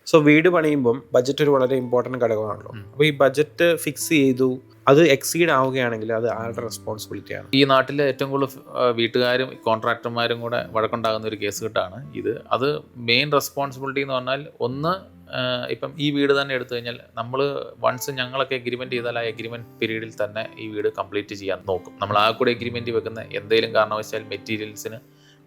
So വീട് പണിയുമ്പം budget ഒരു വളരെ ഇമ്പോർട്ടൻറ്റ് ഘടകമാണല്ലോ. അപ്പോൾ ഈ ബജറ്റ് ഫിക്സ് ചെയ്തു, അത് എക്സീഡ് ആവുകയാണെങ്കിൽ അത് ആരുടെ റെസ്പോൺസിബിലിറ്റിയാണ്? ഈ നാട്ടിലെ ഏറ്റവും കൂടുതൽ വീട്ടുകാരും കോൺട്രാക്ടർമാരും കൂടെ വഴക്കുണ്ടാകുന്ന ഒരു കേസ് കെട്ടാണ് ഇത്. അത് മെയിൻ റെസ്പോൺസിബിലിറ്റി എന്ന് പറഞ്ഞാൽ ഒന്ന്, ഇപ്പം ഈ വീട് തന്നെ എടുത്തു കഴിഞ്ഞാൽ നമ്മൾ വൺസ് ഞങ്ങളൊക്കെ എഗ്രിമെൻറ്റ് ചെയ്താൽ ആ എഗ്രിമെൻറ്റ് പീരീഡിൽ തന്നെ ഈ വീട് കംപ്ലീറ്റ് ചെയ്യാൻ നോക്കും. നമ്മൾ ആ കൂടെ എഗ്രിമെൻറ്റ് വെക്കുന്ന എന്തെങ്കിലും കാരണവശാൽ മെറ്റീരിയൽസിന്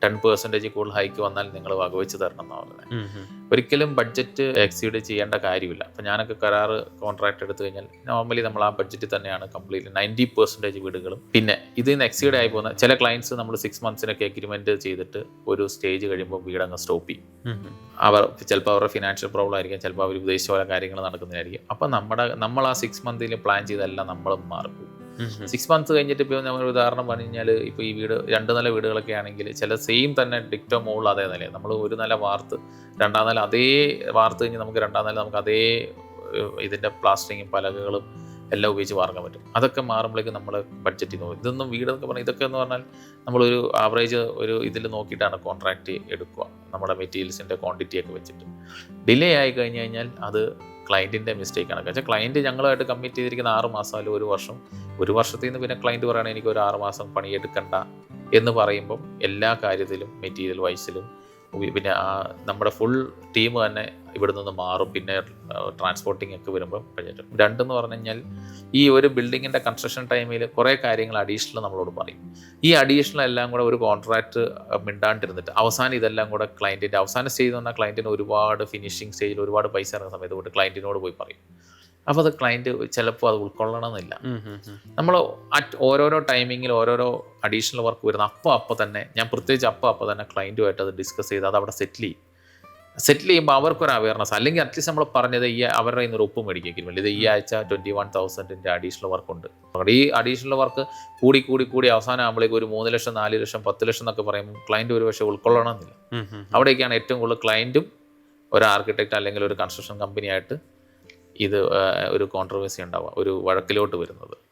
10% കൂടുതൽ ഹൈക്ക് വന്നാൽ നിങ്ങൾ വകവെച്ച് തരണം എന്നാണ് പറയുന്നത്. ഒരിക്കലും ബഡ്ജറ്റ് എക്സീഡ് ചെയ്യേണ്ട കാര്യമില്ല. അപ്പോൾ ഞാനൊക്കെ കരാറ് കോൺട്രാക്ട് എടുത്തു കഴിഞ്ഞാൽ നോർമലി നമ്മൾ ആ ബഡ്ജറ്റിൽ തന്നെയാണ് കംപ്ലീറ്റ്ലി 90% വീടുകളും. പിന്നെ ഇതിൽ നിന്ന് എക്സീഡ് ആയി പോകുന്ന ചില ക്ലയൻസ് നമ്മൾ 6 monthsനൊക്കെ എഗ്രിമെൻറ്റ് ചെയ്തിട്ട് ഒരു സ്റ്റേജ് കഴിയുമ്പോൾ വീടങ്ങ് സ്റ്റോപ്പ് ചെയ്യും. അവർ ചിലപ്പോൾ അവരുടെ ഫിനാൻഷ്യൽ പ്രോബ്ലം ആയിരിക്കും, ചിലപ്പോൾ അവർ ഉദ്ദേശിച്ച പോലെ കാര്യങ്ങൾ നടക്കുന്നതായിരിക്കും. അപ്പോൾ നമ്മൾ ആ 6 month പ്ലാൻ ചെയ്തെല്ലാം നമ്മളും മാറും. 6 months കഴിഞ്ഞിട്ട് ഇപ്പോൾ നമ്മൾ ഉദാഹരണം പറഞ്ഞു കഴിഞ്ഞാൽ ഇപ്പോൾ ഈ വീട് 2 നില വീടുകളൊക്കെ ആണെങ്കിൽ ചില സെയിം തന്നെ ഡിക്റ്റോ മുകളിൽ അതേ നിലയാണ്. നമ്മൾ ഒരു നില വാർത്ത് 2ാം നില അതേ വാർത്ത് കഴിഞ്ഞ് നമുക്ക് 2ാം നില നമുക്ക് അതേ ഇതിൻ്റെ പ്ലാസ്റ്ററിങ്ങും പലകകളും എല്ലാം ഉപയോഗിച്ച് വാർക്കാൻ പറ്റും. അതൊക്കെ മാറുമ്പോഴേക്കും നമ്മൾ ബഡ്ജറ്റിൽ നോക്കും. ഇതൊന്നും വീടെന്നൊക്കെ പറഞ്ഞാൽ ഇതൊക്കെ എന്ന് പറഞ്ഞാൽ നമ്മളൊരു ആവറേജ് ഒരു ഇതിൽ നോക്കിയിട്ടാണ് കോൺട്രാക്റ്റ് എടുക്കുക, നമ്മുടെ മെറ്റീരിയൽസിൻ്റെ ക്വാണ്ടിറ്റിയൊക്കെ വെച്ചിട്ട്. ഡിലേ ആയി കഴിഞ്ഞ് കഴിഞ്ഞാൽ അത് ക്ലയൻറ്റിൻ്റെ മിസ്റ്റേക്കാണ്. വെച്ചാൽ ക്ലയൻറ്റ് ഞങ്ങളുമായിട്ട് കമ്മിറ്റ് ചെയ്തിരിക്കുന്ന 6 മാസം അല്ലെങ്കിൽ 1 വർഷം, 1 വർഷത്തിൽ നിന്ന് പിന്നെ ക്ലയൻറ്റ് പറയുകയാണെങ്കിൽ എനിക്ക് ഒരു 6 മാസം പണിയെടുക്കണ്ട എന്ന് പറയുമ്പം എല്ലാ കാര്യത്തിലും മെറ്റീരിയൽ വൈസിലും പിന്നെ നമ്മുടെ ഫുൾ ടീം തന്നെ ഇവിടെ നിന്ന് മാറും. പിന്നെ ട്രാൻസ്പോർട്ടിംഗ് ഒക്കെ വരുമ്പോൾ ബഡ്ജറ്റ്. 2 എന്ന് പറഞ്ഞു കഴിഞ്ഞാൽ ഈ ഒരു ബിൽഡിങ്ങിൻ്റെ കൺസ്ട്രക്ഷൻ ടൈമിൽ കുറേ കാര്യങ്ങൾ അഡീഷണൽ നമ്മളോട് പറയും. ഈ അഡീഷണൽ എല്ലാം കൂടെ ഒരു കോൺട്രാക്ട് മിണ്ടാണ്ടിരുന്നിട്ട് അവസാനം ഇതെല്ലാം കൂടെ ക്ലയൻറ്റിൻ്റെ അവസാന സ്റ്റേജ് എന്ന് പറഞ്ഞാൽ ക്ലയൻറ്റിന് ഒരുപാട് ഫിനിഷിങ് സ്റ്റേജിൽ ഒരുപാട് പൈസ ഇറങ്ങുന്ന സമയത്ത് കൊണ്ട് ക്ലയൻറ്റിനോട് പോയി പറയും. അപ്പോൾ അത് ക്ലയൻറ്റ് ചിലപ്പോൾ അത് ഉൾക്കൊള്ളണമെന്നില്ല. നമ്മൾ ഓരോരോ ടൈമിങ്ങിൽ ഓരോരോ അഡീഷണൽ വർക്ക് വരുന്ന അപ്പോൾ തന്നെ ഞാൻ പ്രത്യേകിച്ച് അപ്പോൾ തന്നെ ക്ലയൻറ്റുമായിട്ട് അത് ഡിസ്കസ് ചെയ്ത് അത് അവിടെ സെറ്റിൽ ചെയ്യുമ്പോൾ അവർക്കൊരു അവയർനെസ്, അല്ലെങ്കിൽ അറ്റ്ലീസ്റ്റ് നമ്മൾ പറഞ്ഞത് അവരുടെ ഇന്നൊരു ഒപ്പ് മേടിക്കും. ഇത് ഈ ആഴ്ച 21,000 അഡീഷണൽ വർക്കുണ്ട്. ഈ അഡീഷണൽ വർക്ക് കൂടി അവസാനം ആകുമ്പോഴേക്കും ഒരു 3 ലക്ഷം 4 ലക്ഷം 10 ലക്ഷം എന്നൊക്കെ പറയുമ്പോൾ ക്ലയൻറ്റ് ഒരു പക്ഷേ ഉൾക്കൊള്ളണമെന്നില്ല. അവിടേക്കാണ് ഏറ്റവും കൂടുതൽ ക്ലയൻറ്റും ഒരു ആർക്കിടെക്റ്റ് അല്ലെങ്കിൽ ഒരു കൺസ്ട്രക്ഷൻ കമ്പനിയായിട്ട് ഇത് ഒരു കോൺട്രവേഴ്സി ഉണ്ടാവുക, ഒരു വഴക്കിലോട്ട് വരുന്നത്.